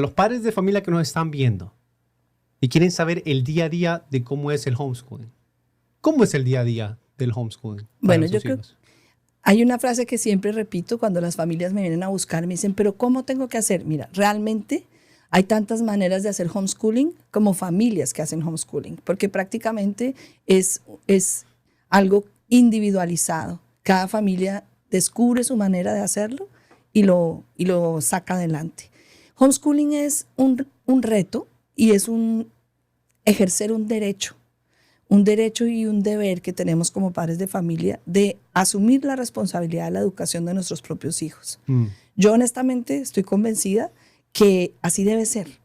Los padres de familia que nos están viendo y quieren saber el día a día de cómo es el homeschooling. ¿Cómo es el día a día del homeschooling para Bueno, yo nuestros creo, hijos? hay una frase que siempre repito cuando las familias me vienen a buscar, me dicen, pero ¿cómo tengo que hacer? Mira, realmente hay tantas maneras de hacer homeschooling como familias que hacen homeschooling, porque prácticamente es algo individualizado. Cada familia descubre su manera de hacerlo y lo saca adelante. Homeschooling es un reto y es ejercer un derecho y un deber que tenemos como padres de familia de asumir la responsabilidad de la educación de nuestros propios hijos. Yo honestamente estoy convencida que así debe ser.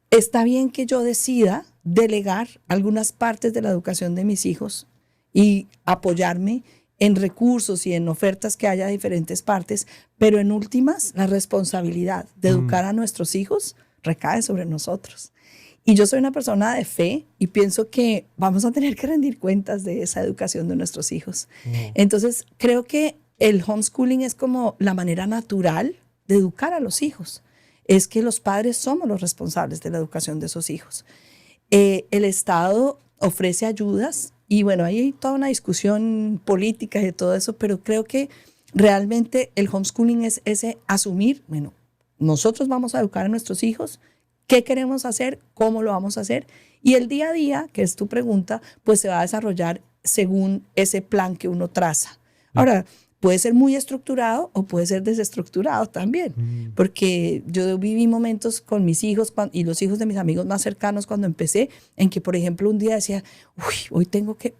Está bien que yo decida delegar algunas partes de la educación de mis hijos y apoyarme en recursos y en ofertas que haya de diferentes partes, pero en últimas la responsabilidad de educar a nuestros hijos recae sobre nosotros. Y yo soy una persona de fe y pienso que vamos a tener que rendir cuentas de esa educación de nuestros hijos. Entonces, creo que el homeschooling es como la manera natural de educar a los hijos. Es que los padres somos los responsables de la educación de esos hijos. El Estado ofrece ayudas y bueno, hay toda una discusión política y de todo eso, pero creo que realmente el homeschooling es ese asumir, bueno, nosotros vamos a educar a nuestros hijos, qué queremos hacer, cómo lo vamos a hacer, y el día a día, que es tu pregunta, pues se va a desarrollar según ese plan que uno traza. Ahora, puede ser muy estructurado o puede ser desestructurado también, porque yo viví momentos con mis hijos y los hijos de mis amigos más cercanos cuando empecé, en que, por ejemplo, un día decía, uy, hoy tengo que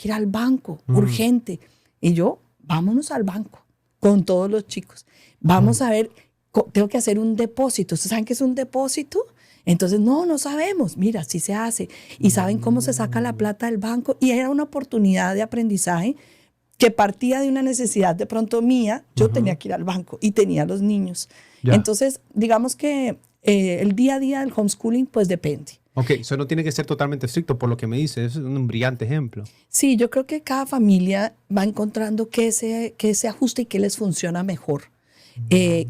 ir al banco, urgente. Y yo, vámonos al banco con todos los chicos. Vamos a ver, tengo que hacer un depósito. ¿Ustedes saben qué es un depósito? Entonces, no sabemos. Mira, sí se hace. Y saben cómo se saca la plata del banco. Y era una oportunidad de aprendizaje que partía de una necesidad de pronto mía. Yo tenía que ir al banco y tenía a los niños. Ya. Entonces, digamos que el día a día del homeschooling, pues depende. Ok, eso no tiene que ser totalmente estricto por lo que me dices. Es un brillante ejemplo. Sí, yo creo que cada familia va encontrando qué se ajusta y qué les funciona mejor.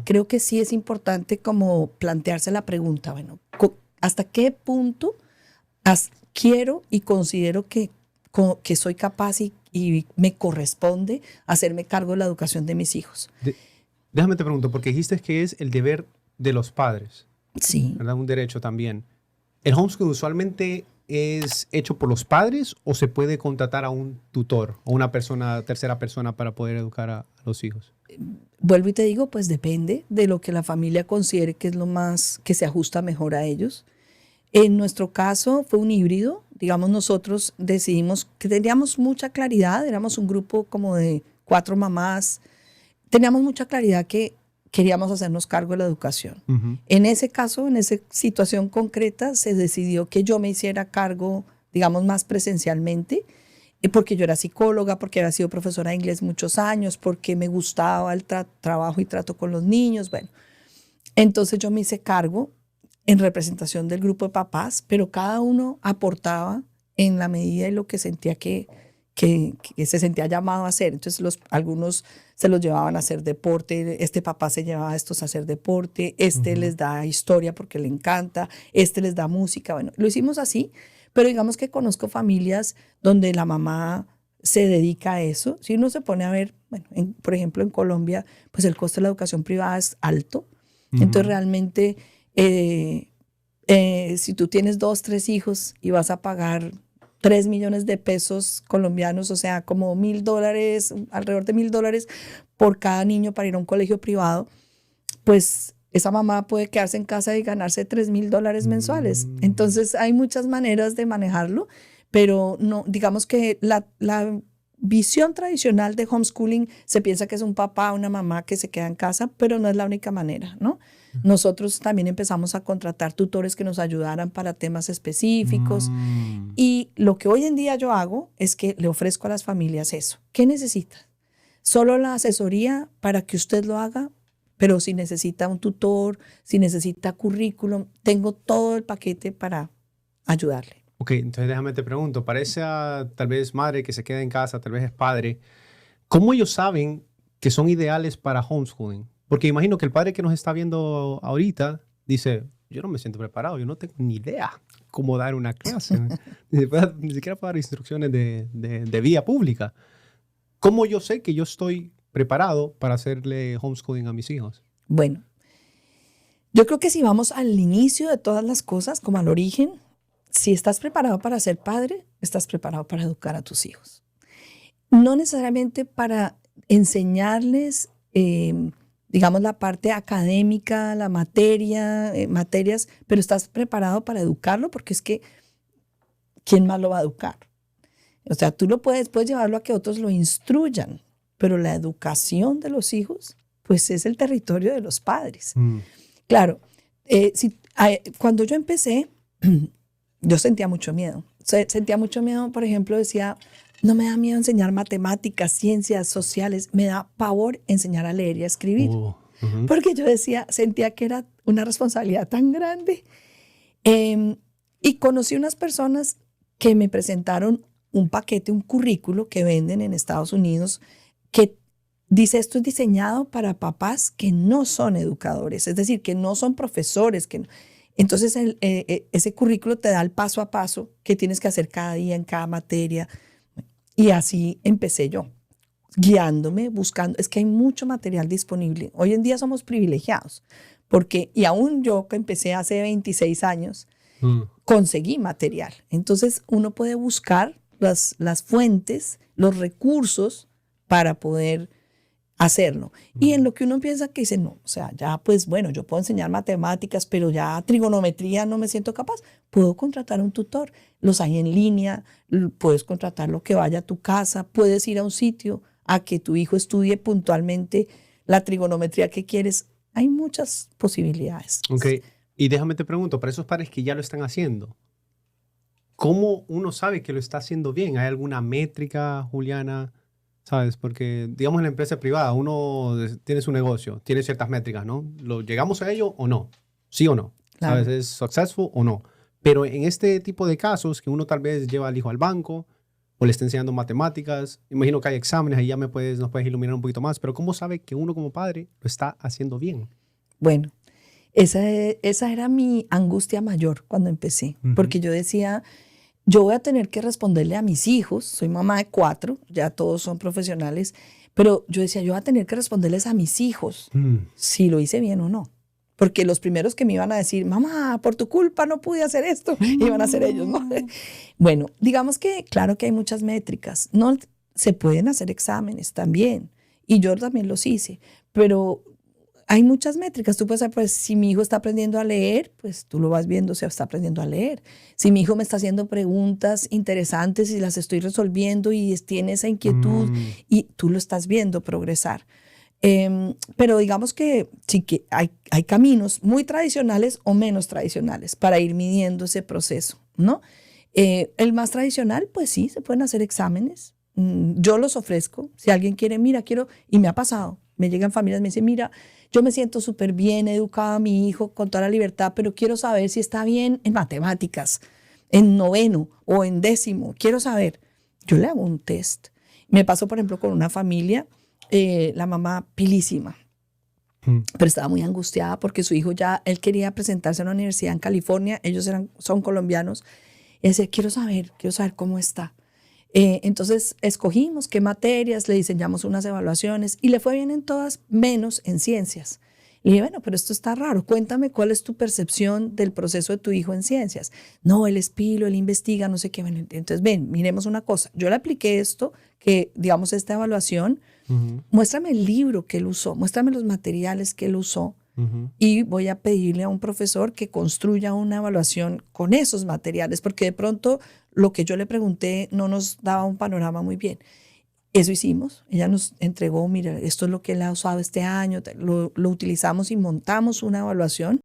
Creo que sí es importante como plantearse la pregunta, bueno, ¿hasta qué punto quiero y considero que soy capaz y me corresponde hacerme cargo de la educación de mis hijos? Déjame te pregunto, porque dijiste que es el deber de los padres, Sí. ¿verdad? Un derecho también. ¿El homeschool usualmente es hecho por los padres o se puede contratar a un tutor o una tercera persona para poder educar a los hijos? Vuelvo y te digo, pues depende de lo que la familia considere que es lo más que se ajusta mejor a ellos. En nuestro caso fue un híbrido. Digamos, nosotros decidimos que teníamos mucha claridad, éramos un grupo como de 4 mamás, teníamos mucha claridad que queríamos hacernos cargo de la educación. En ese caso, en esa situación concreta, se decidió que yo me hiciera cargo, digamos, más presencialmente, porque yo era psicóloga, porque había sido profesora de inglés muchos años, porque me gustaba el trabajo y trato con los niños. Bueno, entonces yo me hice cargo en representación del grupo de papás, pero cada uno aportaba en la medida de lo que sentía que se sentía llamado a hacer. Entonces algunos se los llevaban a hacer deporte, este papá se llevaba a estos a hacer deporte, les da historia porque le encanta, les da música. Bueno, lo hicimos así, pero digamos que conozco familias donde la mamá se dedica a eso. Si uno se pone a ver, bueno, por ejemplo en Colombia, pues el costo de la educación privada es alto. Entonces realmente si tú tienes 2, 3 hijos y vas a pagar 3 millones de pesos colombianos, o sea, como $1,000, alrededor de $1,000 por cada niño para ir a un colegio privado, pues esa mamá puede quedarse en casa y ganarse $3,000 mensuales. Entonces hay muchas maneras de manejarlo, pero no, digamos que la visión tradicional de homeschooling se piensa que es un papá o una mamá que se queda en casa, pero no es la única manera, ¿no? Nosotros también empezamos a contratar tutores que nos ayudaran para temas específicos. Y lo que hoy en día yo hago es que le ofrezco a las familias eso. ¿Qué necesita? Solo la asesoría para que usted lo haga, pero si necesita un tutor, si necesita currículum, tengo todo el paquete para ayudarle. Ok, entonces déjame te pregunto, para esa tal vez madre que se queda en casa, tal vez es padre, ¿cómo ellos saben que son ideales para homeschooling? Porque imagino que el padre que nos está viendo ahorita dice, yo no me siento preparado, yo no tengo ni idea cómo dar una clase. Ni siquiera puedo dar instrucciones de vía pública. ¿Cómo yo sé que yo estoy preparado para hacerle homeschooling a mis hijos? Bueno, yo creo que si vamos al inicio de todas las cosas, como al origen, si estás preparado para ser padre, estás preparado para educar a tus hijos. No necesariamente para enseñarles, digamos, la parte académica, la materias, pero estás preparado para educarlo porque es que, ¿quién más lo va a educar? O sea, tú lo puedes llevarlo a que otros lo instruyan, pero la educación de los hijos, pues es el territorio de los padres. Claro, cuando yo empecé, yo sentía mucho miedo. Sentía mucho miedo, por ejemplo, decía, no me da miedo enseñar matemáticas, ciencias sociales, me da pavor enseñar a leer y a escribir. Porque yo sentía que era una responsabilidad tan grande. Y conocí unas personas que me presentaron un paquete, un currículo que venden en Estados Unidos que dice esto es diseñado para papás que no son educadores, es decir, que no son profesores. Entonces ese currículo te da el paso a paso que tienes que hacer cada día en cada materia. Y así empecé yo, guiándome, buscando. Es que hay mucho material disponible. Hoy en día somos privilegiados, y aún yo que empecé hace 26 años, conseguí material. Entonces uno puede buscar las fuentes, los recursos para poder hacerlo. Y en lo que uno piensa que dice, no, o sea, ya pues bueno, yo puedo enseñar matemáticas, pero ya trigonometría no me siento capaz, puedo contratar a un tutor. Los hay en línea, puedes contratarlo que vaya a tu casa, puedes ir a un sitio a que tu hijo estudie puntualmente la trigonometría que quieres. Hay muchas posibilidades. Ok, y déjame te pregunto, para esos padres que ya lo están haciendo, ¿cómo uno sabe que lo está haciendo bien? ¿Hay alguna métrica, Juliana? ¿Sabes? Porque, digamos, en la empresa privada, uno tiene su negocio, tiene ciertas métricas, ¿no? ¿Llegamos a ello o no? ¿Sí o no? Claro. ¿Sabes? ¿Es successful o no? Pero en este tipo de casos, que uno tal vez lleva al hijo al banco o le está enseñando matemáticas, imagino que hay exámenes, ahí ya nos puedes iluminar un poquito más, pero ¿cómo sabe que uno como padre lo está haciendo bien? Bueno, esa era mi angustia mayor cuando empecé, porque yo decía, yo voy a tener que responderle a mis hijos, soy mamá de 4, ya todos son profesionales, pero yo decía, yo voy a tener que responderles a mis hijos si lo hice bien o no. Porque los primeros que me iban a decir, mamá, por tu culpa no pude hacer esto, iban a ser ellos, ¿no? Bueno, digamos que claro que hay muchas métricas, no se pueden hacer exámenes también, y yo también los hice, pero hay muchas métricas. Tú puedes saber, pues, si mi hijo está aprendiendo a leer, pues tú lo vas viendo si está aprendiendo a leer. Si mi hijo me está haciendo preguntas interesantes y las estoy resolviendo y tiene esa inquietud y tú lo estás viendo progresar. Pero digamos que sí que hay caminos muy tradicionales o menos tradicionales para ir midiendo ese proceso, ¿no? El más tradicional, pues sí, se pueden hacer exámenes. Yo los ofrezco. Si alguien quiere, mira, quiero, y me ha pasado, me llegan familias, me dicen, mira, yo me siento súper bien, he educado a mi hijo con toda la libertad, pero quiero saber si está bien en matemáticas, en 9º o en 10º. Quiero saber. Yo le hago un test. Me pasó, por ejemplo, con una familia, la mamá pilísima, pero estaba muy angustiada porque su hijo él quería presentarse a una universidad en California, ellos son colombianos, y decía, quiero saber cómo está. Entonces escogimos qué materias, le diseñamos unas evaluaciones y le fue bien en todas, menos en ciencias. Le dije, bueno, pero esto está raro, cuéntame cuál es tu percepción del proceso de tu hijo en ciencias. No, él es pilo, él investiga, no sé qué. Bueno, entonces, ven, miremos una cosa. Yo le apliqué esto, digamos, esta evaluación. Muéstrame el libro que él usó, muéstrame los materiales que él usó. Y voy a pedirle a un profesor que construya una evaluación con esos materiales, porque de pronto lo que yo le pregunté no nos daba un panorama muy bien. Eso hicimos. Ella nos entregó, mira, esto es lo que él ha usado este año, lo utilizamos y montamos una evaluación